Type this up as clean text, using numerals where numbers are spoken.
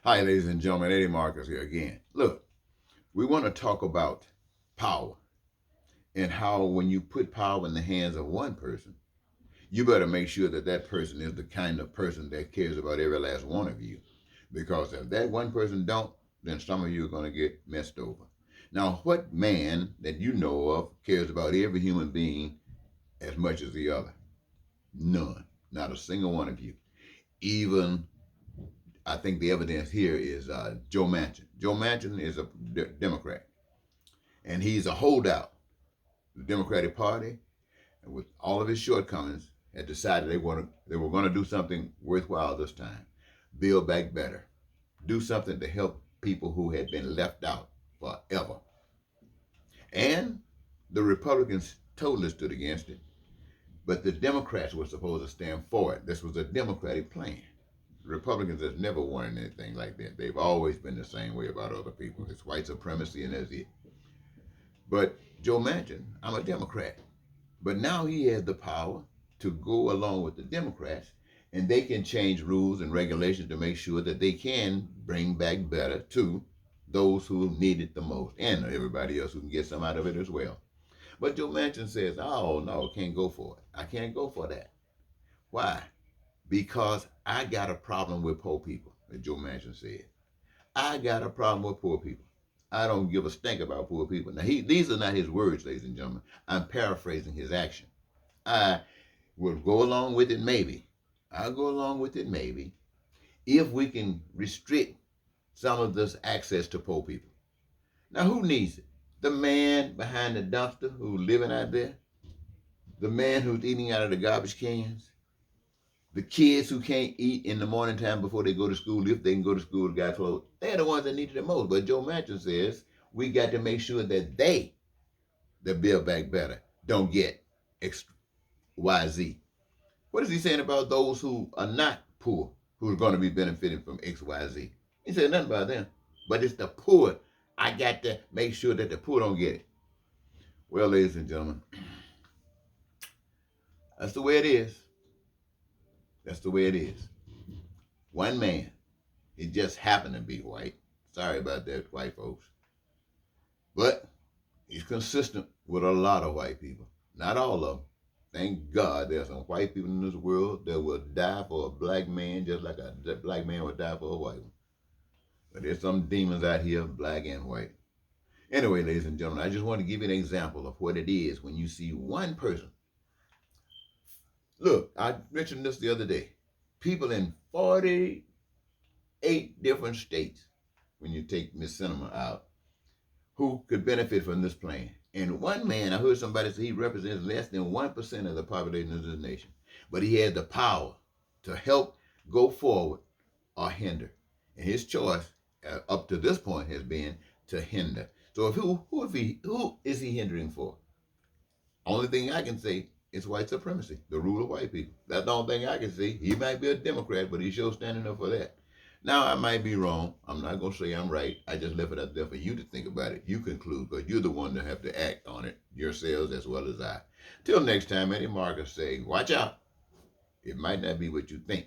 Hi, ladies and gentlemen. Eddie Marcus here again. Look, we want to talk about power and how when you put power in the hands of one person, you better make sure that that person is the kind of person that cares about every last one of you. Because if that one person don't, then some of you are going to get messed over. Now, what man that you know of cares about every human being as much as the other? None. Not a single one of you. Even I think the evidence here is Joe Manchin. Joe Manchin is a Democrat, and he's a holdout. The Democratic Party, with all of his shortcomings, had decided they were going to do something worthwhile this time, build back better, do something to help people who had been left out forever. And the Republicans totally stood against it, but the Democrats were supposed to stand for it. This was a Democratic plan. Republicans have never wanted anything like that. They've always been the same way about other people. It's white supremacy and that's it. But Joe Manchin, I'm a Democrat. But now he has the power to go along with the Democrats and they can change rules and regulations to make sure that they can bring back better to those who need it the most and everybody else who can get some out of it as well. But Joe Manchin says, oh, no, can't go for it. I can't go for that. Why? Because I got a problem with poor people, as Joe Manchin said. I got a problem with poor people. I don't give a stink about poor people. Now, these are not his words, ladies and gentlemen. I'm paraphrasing his action. I will go along with it maybe. I'll go along with it maybe if we can restrict some of this access to poor people. Now, who needs it? The man behind the dumpster who's living out there? The man who's eating out of the garbage cans? The kids who can't eat in the morning time before they go to school, if they can go to school, the got clothes, they're the ones that need it the most. But Joe Manchin says we got to make sure that they, the Build Back Better, don't get XYZ. What is he saying about those who are not poor, who are going to be benefiting from XYZ? He said nothing about them. But it's the poor. I got to make sure that the poor don't get it. Well, ladies and gentlemen, that's the way it is. That's the way it is. One man, he just happened to be white. Sorry about that, white folks. But he's consistent with a lot of white people. Not all of them. Thank God there's some white people in this world that will die for a black man just like a black man would die for a white one. But there's some demons out here, black and white. Anyway, ladies and gentlemen, I just want to give you an example of what it is when you see one person. Look, I mentioned this the other day. People in 48 different states, when you take Miss Cinema out, who could benefit from this plan. And one man, I heard somebody say he represents less than 1% of the population of this nation. But he has the power to help go forward or hinder. And his choice up to this point has been to hinder. So if who is he hindering for? Only thing I can say is white supremacy, the rule of white people. That's the only thing I can see. He might be a Democrat, but he's sure standing up for that. Now, I might be wrong. I'm not going to say I'm right. I just left it out there for you to think about it. You conclude, but you're the one that have to act on it, yourselves as well as I. Till next time, Eddie Marcus say, watch out. It might not be what you think.